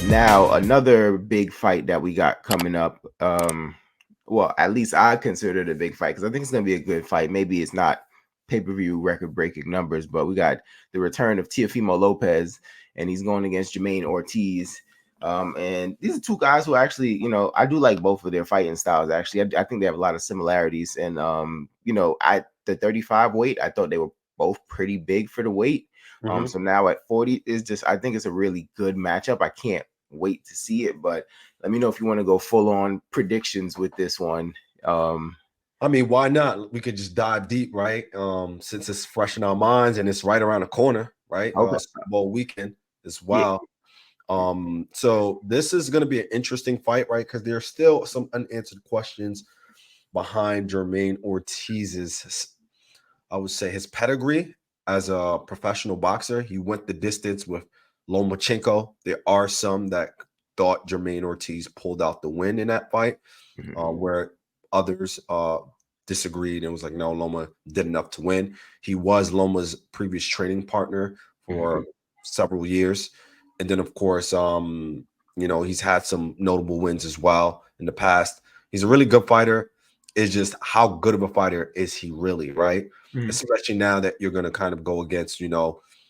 Now, another big fight that we got coming up. Well, at least I consider it a big fight because I think it's going to be a good fight. Maybe it's not pay-per-view record-breaking numbers, but we got the return of Teofimo Lopez, and he's going against Jamaine Ortiz. And these are two guys who actually, I do like both of their fighting styles. Actually, I think they have a lot of similarities. And at the 35 weight, I thought they were both pretty big for the weight. So now at 40 is just, I think it's a really good matchup. I can't wait to see it, but let me know if you want to go full on predictions with this one. I mean, why not? We could just dive deep, right? Since it's fresh in our minds and it's right around the corner, right? Okay. Super Bowl weekend as well. So this is going to be an interesting fight, right? Because there's still some unanswered questions behind Jamaine Ortiz's, I would say, his pedigree as a professional boxer. He went the distance with Lomachenko. There are some that thought Jamaine Ortiz pulled out the win in that fight, where others disagreed and was like, no, Loma did enough to win. He was Loma's previous training partner for several years. And then, of course, he's had some notable wins as well in the past. He's a really good fighter. It's just how good of a fighter is he really, right? Especially now that you're going to kind of go against,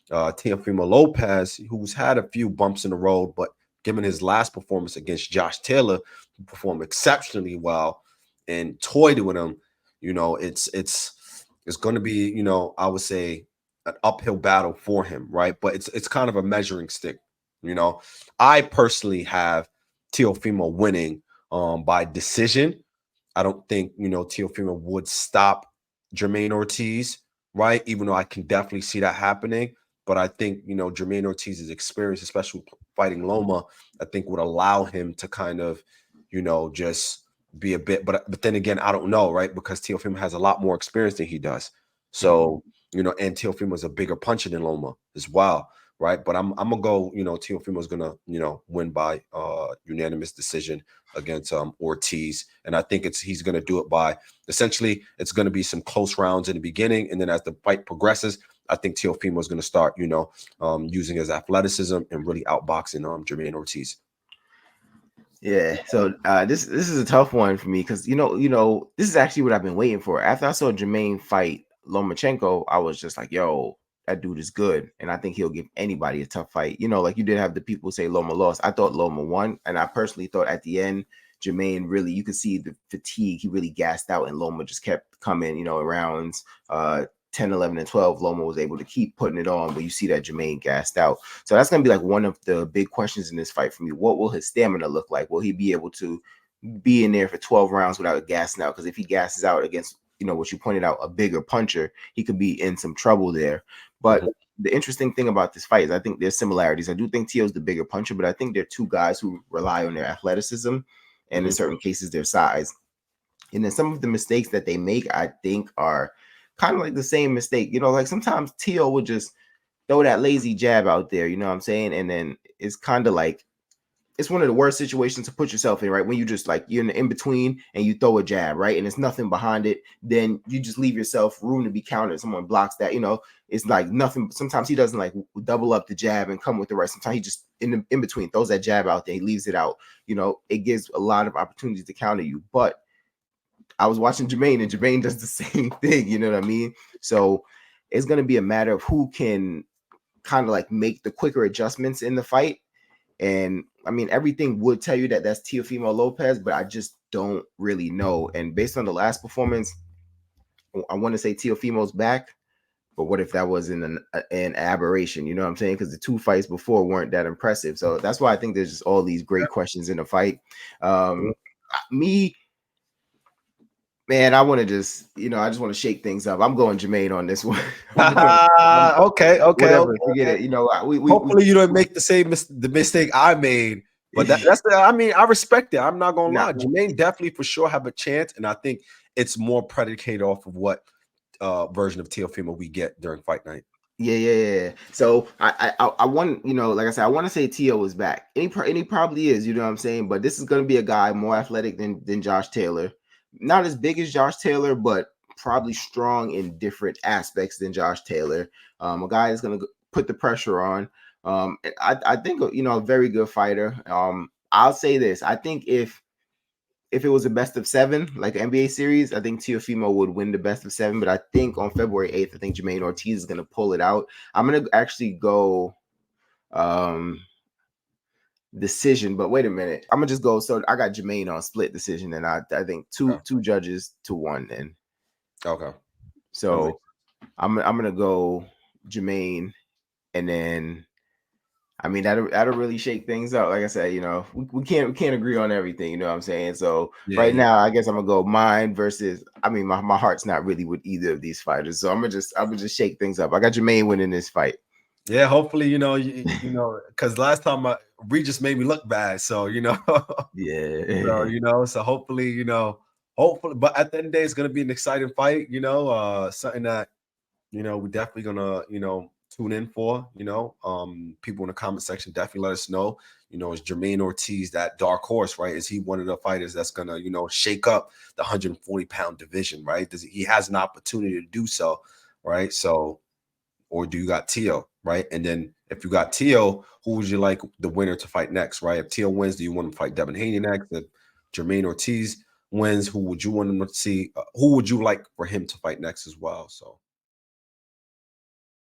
Teofimo Lopez, who's had a few bumps in the road, but given his last performance against Josh Taylor, who performed exceptionally well and toyed with him, it's going to be, I would say an uphill battle for him, right? But it's kind of a measuring stick. I personally have Teofimo winning by decision. I don't think, Teofimo would stop Jamaine Ortiz, right? Even though I can definitely see that happening. But I think, Jamaine Ortiz's experience, especially fighting Loma, I think would allow him to kind of, just be a bit. But then again, I don't know, right? Because Teofimo has a lot more experience than he does. So, and Teofimo is a bigger puncher than Loma as well, right? But I'm gonna go, Teofimo's gonna, win by unanimous decision against Ortiz. And I think he's gonna do it by essentially it's gonna be some close rounds in the beginning, and then as the fight progresses, I think Teofimo is gonna start, using his athleticism and really outboxing Jamaine Ortiz. Yeah, so this is a tough one for me because this is actually what I've been waiting for. After I saw Jermaine fight Lomachenko, I was just like, "Yo, that dude is good," and I think he'll give anybody a tough fight. Like you did have the people say Loma lost. I thought Loma won, and I personally thought at the end Jermaine really, you could see the fatigue. He really gassed out, and Loma just kept coming. In rounds 10, 11, and 12, Loma was able to keep putting it on, but you see that Jamaine gassed out. So that's going to be like one of the big questions in this fight for me. What will his stamina look like? Will he be able to be in there for 12 rounds without gassing out? Because if he gasses out against, what you pointed out, a bigger puncher, he could be in some trouble there. But the interesting thing about this fight is I think there's similarities. I do think Teo's the bigger puncher, but I think they're two guys who rely on their athleticism and in certain cases their size. And then some of the mistakes that they make, I think, are kind of like the same mistake. Like sometimes Teo would just throw that lazy jab out there, you know what I'm saying? And then it's kind of like it's one of the worst situations to put yourself in, right? When you just like you're in the in-between and you throw a jab, right? And it's nothing behind it, then you just leave yourself room to be countered. Someone blocks that, it's like nothing. Sometimes he doesn't like double up the jab and come with the right. Sometimes he just in between throws that jab out there, he leaves it out. It gives a lot of opportunities to counter you. But I was watching Jamaine, and Jamaine does the same thing. You know what I mean? So it's going to be a matter of who can kind of like make the quicker adjustments in the fight. And I mean, everything would tell you that that's Teofimo Lopez, but I just don't really know. And based on the last performance, I want to say Teofimo's back. But what if that was an aberration? You know what I'm saying? Because the two fights before weren't that impressive. So that's why I think there's just all these great questions in the fight. Man, I want to just, I just want to shake things up. I'm going Jamaine on this one. Okay. Forget it. Hopefully you don't make the mistake I made. But I respect it. I'm not gonna lie. Jamaine definitely for sure have a chance, and I think it's more predicated off of what version of Teofimo we get during fight night. Yeah. So I want, like I said, I want to say Teo is back, and he probably is. You know what I'm saying? But this is going to be a guy more athletic than Josh Taylor. Not as big as Josh Taylor, but probably strong in different aspects than Josh Taylor. A guy that's going to put the pressure on. I think a very good fighter. I'll say this: I think if it was a best of seven, like an NBA series, I think Teofimo would win the best of seven. But I think on February 8th, I think Jamaine Ortiz is gonna pull it out. I'm gonna actually go decision, but wait a minute. I'm gonna just go. So I got Jamaine on split decision, and I think two judges to one. And Okay. so I'm gonna go Jamaine, and then I mean that'll really shake things up. Like I said, we can't agree on everything. You know what I'm saying? So right Yeah. now, I guess I'm gonna go mine versus. I mean, my heart's not really with either of these fighters, so I'm gonna just shake things up. I got Jamaine winning this fight. Yeah, hopefully, because last time Regis made me look bad. So, Yeah. so hopefully, hopefully, but at the end of the day, it's gonna be an exciting fight, something that, we're definitely gonna, tune in for, people in the comment section definitely let us know, is Jamaine Ortiz that dark horse, right? Is he one of the fighters that's gonna, shake up the 140-pound division, right? He has an opportunity to do so, right? So, or do you got Teo, right? And then if you got Teo, who would you like the winner to fight next, right? If Teo wins, do you want him to fight Devin Haney next? If Jamaine Ortiz wins, who would you want him to see? Who would you like for him to fight next as well? So